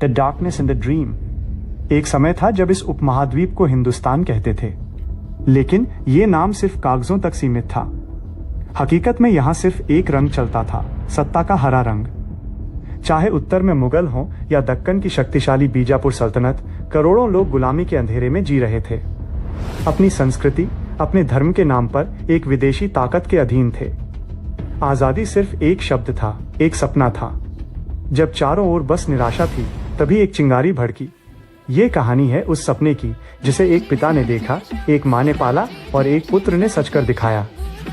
The darkness in the dream. एक समय था जब इस उपमहाद्वीप को हिंदुस्तान कहते थे, लेकिन ये नाम सिर्फ कागजों तक सीमित था। हकीकत में यहां सिर्फ एक रंग चलता था, सत्ता का हरा रंग। चाहे उत्तर में मुगल हों या दक्कन की शक्तिशाली बीजापुर सल्तनत, करोड़ों लोग गुलामी के अंधेरे में जी रहे थे। अपनी संस्कृति, अपने धर्म के नाम पर एक विदेशी ताकत के अधीन थे। आजादी सिर्फ एक शब्द था, एक सपना था। जब चारों ओर बस निराशा थी, तभी एक चिंगारी भड़की। ये कहानी है उस सपने की जिसे एक पिता ने देखा, एक माँ ने पाला और एक पुत्र ने सच कर दिखाया।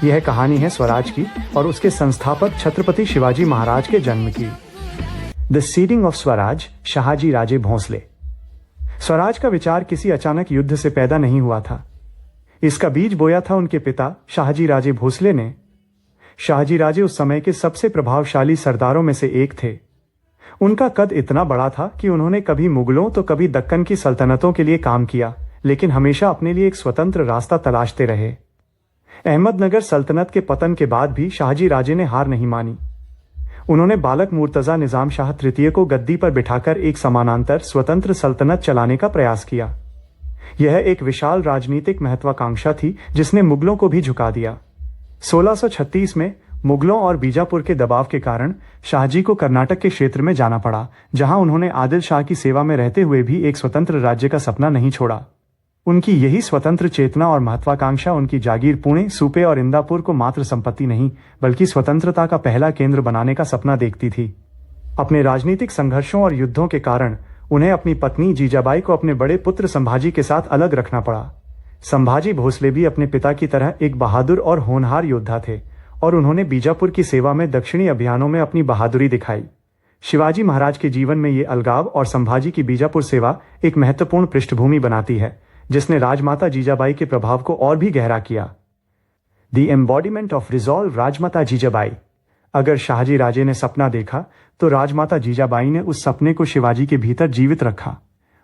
यह कहानी है स्वराज की और उसके संस्थापक छत्रपति शिवाजी महाराज के जन्म की। The seeding of Swaraj, Shahaji Raje Bhonsle. Swaraj का विचार किसी अचानक युद्ध से पैदा नहीं हुआ था। इसका बीज बोया था उनके पिता शाहजी राजे भोसले ने। शाहजी राजे उस समय के सबसे प्रभावशाली सरदारों में से एक थे। उनका कद इतना बड़ा था कि उन्होंने कभी मुगलों तो कभी दक्कन की सल्तनतों के लिए काम किया, लेकिन हमेशा अपने लिए एक स्वतंत्र रास्ता तलाशते रहे। अहमदनगर सल्तनत के पतन के बाद भी शाहजी राजे ने हार नहीं मानी। उन्होंने बालक मुर्तजा निजाम शाह तृतीय को गद्दी पर बिठाकर एक समानांतर स्वतंत्र सल्तनत चलाने का प्रयास किया। यह एक विशाल राजनीतिक महत्वाकांक्षा थी जिसने मुगलों को भी झुका दिया। 1636 में मुगलों और बीजापुर के दबाव के कारण शाहजी को कर्नाटक के क्षेत्र में जाना पड़ा, जहां उन्होंने आदिल शाह की सेवा में रहते हुए भी एक स्वतंत्र राज्य का सपना नहीं छोड़ा। उनकी यही स्वतंत्र चेतना और महत्वाकांक्षा उनकी जागीर पुणे, सूपे और इंदापुर को मात्र संपत्ति नहीं, बल्कि स्वतंत्रता का पहला केंद्र बनाने का सपना देखती थी। अपने राजनीतिक संघर्षों और युद्धों के कारण उन्हें अपनी पत्नी जीजाबाई को अपने बड़े पुत्र संभाजी के साथ अलग रखना पड़ा। संभाजी भोसले भी अपने पिता की तरह एक बहादुर और होनहार योद्धा थे और उन्होंने बीजापुर की सेवा में दक्षिणी अभियानों में अपनी बहादुरी दिखाई। शिवाजी महाराज के जीवन में ये अलगाव और संभाजी की बीजापुर सेवा एक महत्वपूर्ण पृष्ठभूमि बनाती है, जिसने राजमाता जीजाबाई के प्रभाव को और भी गहरा किया। द एम्बॉडीमेंट ऑफ रिजॉल्व, राजमाता जीजाबाई। अगर शाहजी राजे ने सपना देखा तो राजमाता जीजाबाई ने उस सपने को शिवाजी के भीतर जीवित रखा।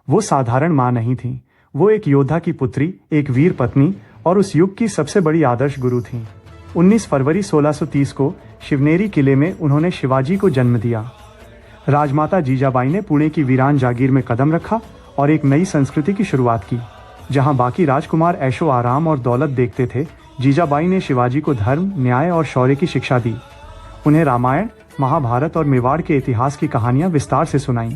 वो साधारण मां नहीं थी, वो एक योद्धा की पुत्री, एक वीर पत्नी और उस युग की सबसे बड़ी आदर्श गुरु थी। 19 फरवरी 1630 को शिवनेरी किले में उन्होंने शिवाजी को जन्म दिया। राजमाता जीजाबाई ने पुणे की वीरान जागीर में कदम रखा और एक नई संस्कृति की शुरुआत की। जहां बाकी राजकुमार ऐशो आराम और दौलत देखते थे, जीजाबाई ने शिवाजी को धर्म, न्याय और शौर्य की शिक्षा दी। उन्हें रामायण, महाभारत और मेवाड़ के इतिहास की कहानियां विस्तार से सुनाईं।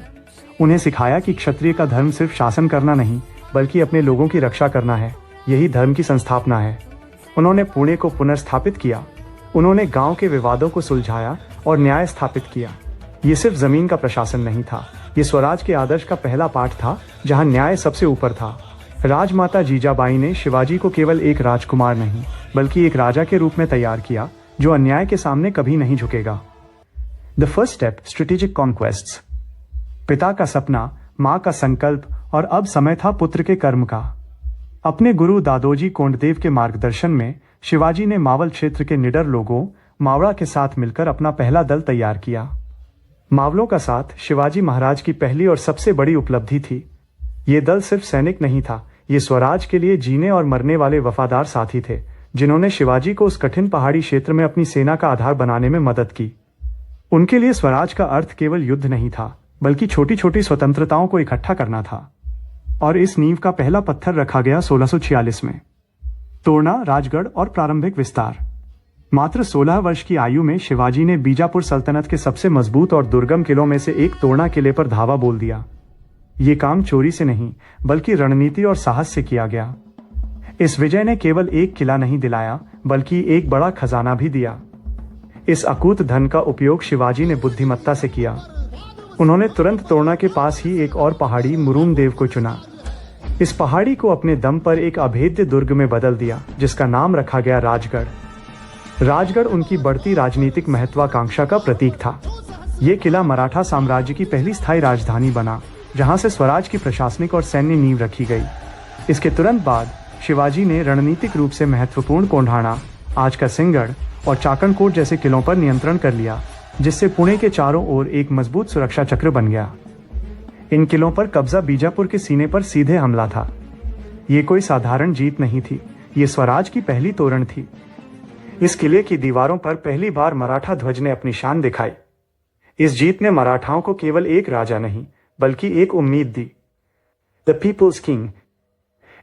उन्हें सिखाया कि क्षत्रिय का धर्म सिर्फ शासन करना नहीं, बल्कि अपने लोगों की रक्षा करना है। यही धर्म की संस्थापना है। उन्होंने पुणे को पुनर्स्थापित किया। उन्होंने गांव के विवादों को सुलझाया और न्याय स्थापित किया। ये सिर्फ जमीन का प्रशासन नहीं था, ये स्वराज के आदर्श का पहला पाठ था, जहां न्याय सबसे ऊपर था। राजमाता जीजाबाई ने शिवाजी को केवल एक राजकुमार नहीं, बल्कि एक राजा के रूप में तैयार किया, जो अन्याय के सामने कभी नहीं झुकेगा। The first step, strategic conquests. पिता का सपना, मां का संकल्प और अब समय था पुत्र के कर्म का। अपने गुरु दादोजी कोंडदेव के मार्गदर्शन में शिवाजी ने मावल क्षेत्र के निडर लोगों, मावड़ा के साथ मिलकर अपना पहला दल तैयार किया। मावलों का साथ शिवाजी महाराज की पहली और सबसे बड़ी उपलब्धि थी। ये दल सिर्फ सैनिक नहीं था, ये स्वराज के लिए जीने और मरने वाले वफादार साथी थे, जिन्होंने शिवाजी को उस कठिन पहाड़ी क्षेत्र में अपनी सेना का आधार बनाने में मदद की। उनके लिए स्वराज का अर्थ केवल युद्ध नहीं था, बल्कि छोटी छोटी स्वतंत्रताओं को इकट्ठा करना था। और इस नींव का पहला पत्थर रखा गया 1646 में। तोरना, राजगढ़ और प्रारंभिक विस्तार। मात्र 16 वर्ष की आयु में शिवाजी ने बीजापुर सल्तनत के सबसे मजबूत और दुर्गम किलों में से एक तोरना किले पर धावा बोल दिया। ये काम चोरी से नहीं, बल्कि रणनीति और साहस से किया गया। इस विजय ने केवल एक किला नहीं दिलाया, बल्कि एक बड़ा खजाना भी दिया। इस अकूत धन का उपयोग शिवाजी ने बुद्धिमत्ता से किया। उन्होंने तुरंत तोरना के पास ही एक और पहाड़ी मुरुम देव को चुना। इस पहाड़ी को अपने दम पर एक अभेद्य दुर्ग में बदल दिया, जिसका नाम रखा गया राजगढ़। राजगढ़ उनकी बढ़ती राजनीतिक महत्वाकांक्षा का प्रतीक था। ये किला मराठा साम्राज्य की पहली स्थायी राजधानी बना, जहां से स्वराज की प्रशासनिक और सैन्य नींव रखी गई। इसके तुरंत बाद शिवाजी ने रणनीतिक रूप से महत्वपूर्ण कोंढाणा, आज का सिंहगढ़ और चाकणकोट जैसे किलों पर नियंत्रण कर लिया, जिससे पुणे के चारों ओर एक मजबूत सुरक्षा चक्र बन गया। इन किलों पर कब्जा बीजापुर के सीने पर सीधे हमला था। ये कोई साधारण जीत नहीं थी, ये स्वराज की पहली तोरण थी। इस किले की दीवारों पर पहली बार मराठा ध्वज ने अपनी शान दिखाई। इस जीत ने मराठाओं को केवल एक राजा नहीं, बल्कि एक उम्मीद दी। The people's king.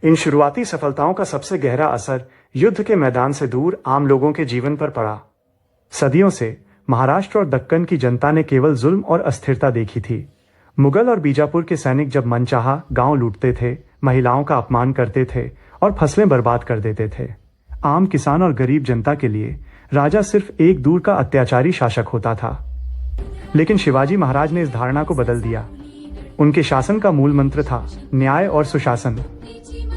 इन शुरुआती सफलताओं का सबसे गहरा असर युद्ध के मैदान से दूर आम लोगों के जीवन पर पड़ा। सदियों से महाराष्ट्र और दक्कन की जनता ने केवल जुल्म और अस्थिरता देखी थी। मुगल और बीजापुर के सैनिक जब मनचाहा गांव लूटते थे, महिलाओं का अपमान करते थे और फसलें बर्बाद कर देते थे। आम किसान और गरीब जनता के लिए राजा सिर्फ एक दूर का अत्याचारी शासक होता था। लेकिन शिवाजी महाराज ने इस धारणा को बदल दिया। उनके शासन का मूल मंत्र था न्याय और सुशासन।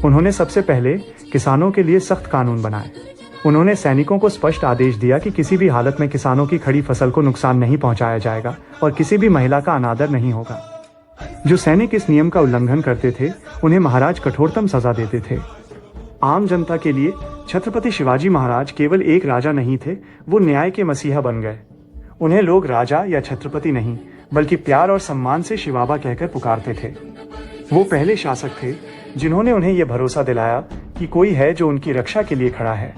उन्होंने सबसे पहले किसानों के लिए सख्त कानून बनाए। उन्होंने सैनिकों को स्पष्ट आदेश दिया कि किसी भी हालत में किसानों की खड़ी फसल को नुकसान नहीं पहुंचाया जाएगा और किसी भी महिला का अनादर नहीं होगा। जो सैनिक इस नियम का उल्लंघन करते थे, उन्हें महाराज कठोरतम सजा देते थे। आम जनता के लिए छत्रपति शिवाजी महाराज केवल एक राजा नहीं थे, वो न्याय के मसीहा बन गए। उन्हें लोग राजा या छत्रपति नहीं, बल्कि प्यार और सम्मान से शिवाबा कहकर पुकारते थे। वो पहले शासक थे जिन्होंने उन्हें यह भरोसा दिलाया कि कोई है जो उनकी रक्षा के लिए खड़ा है।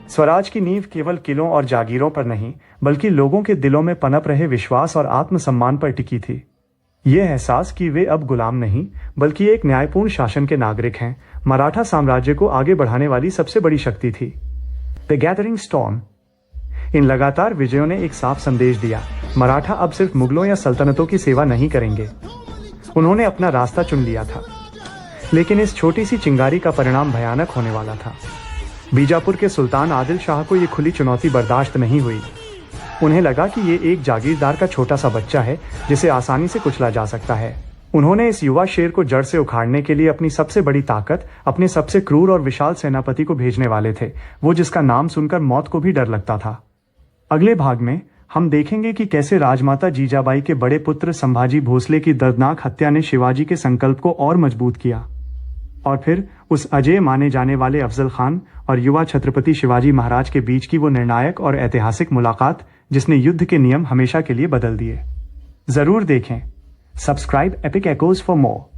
स्वराज की नींव केवल किलों और जागीरों पर नहीं, बल्कि लोगों के दिलों में पनप रहे विश्वास और आत्मसम्मान पर टिकी थी। यह एहसास कि वे अब गुलाम नहीं, बल्कि एक न्यायपूर्ण शासन के नागरिक हैं, मराठा साम्राज्य को आगे बढ़ाने वाली सबसे बड़ी शक्ति थी। The gathering storm. इन लगातार विजयों ने एक साफ संदेश दिया, मराठा अब सिर्फ मुगलों या सल्तनतों की सेवा नहीं करेंगे। उन्होंने अपना रास्ता चुन लिया था। लेकिन इस छोटी सी चिंगारी का परिणाम भयानक होने वाला था। बीजापुर के सुल्तान आदिल शाह को यह खुली चुनौती बर्दाश्त नहीं हुई। उन्हें लगा कि ये एक जागीरदार का छोटा सा बच्चा है जिसे आसानी से कुचला जा सकता है। उन्होंने इस युवा शेर को जड़ से उखाड़ने के लिए अपनी सबसे बड़ी ताकत, अपने सबसे क्रूर और विशाल सेनापति को भेजने वाले थे, वो जिसका नाम सुनकर मौत को भी डर लगता था। अगले भाग में हम देखेंगे कि कैसे राजमाता जीजाबाई के बड़े पुत्र संभाजी भोसले की दर्दनाक हत्या ने शिवाजी के संकल्प को और मजबूत किया, और फिर उस अजेय माने जाने वाले अफजल खान और युवा छत्रपति शिवाजी महाराज के बीच की वो निर्णायक और ऐतिहासिक मुलाकात जिसने युद्ध के नियम हमेशा के लिए बदल दिए। जरूर देखें। Subscribe epic echoes for more.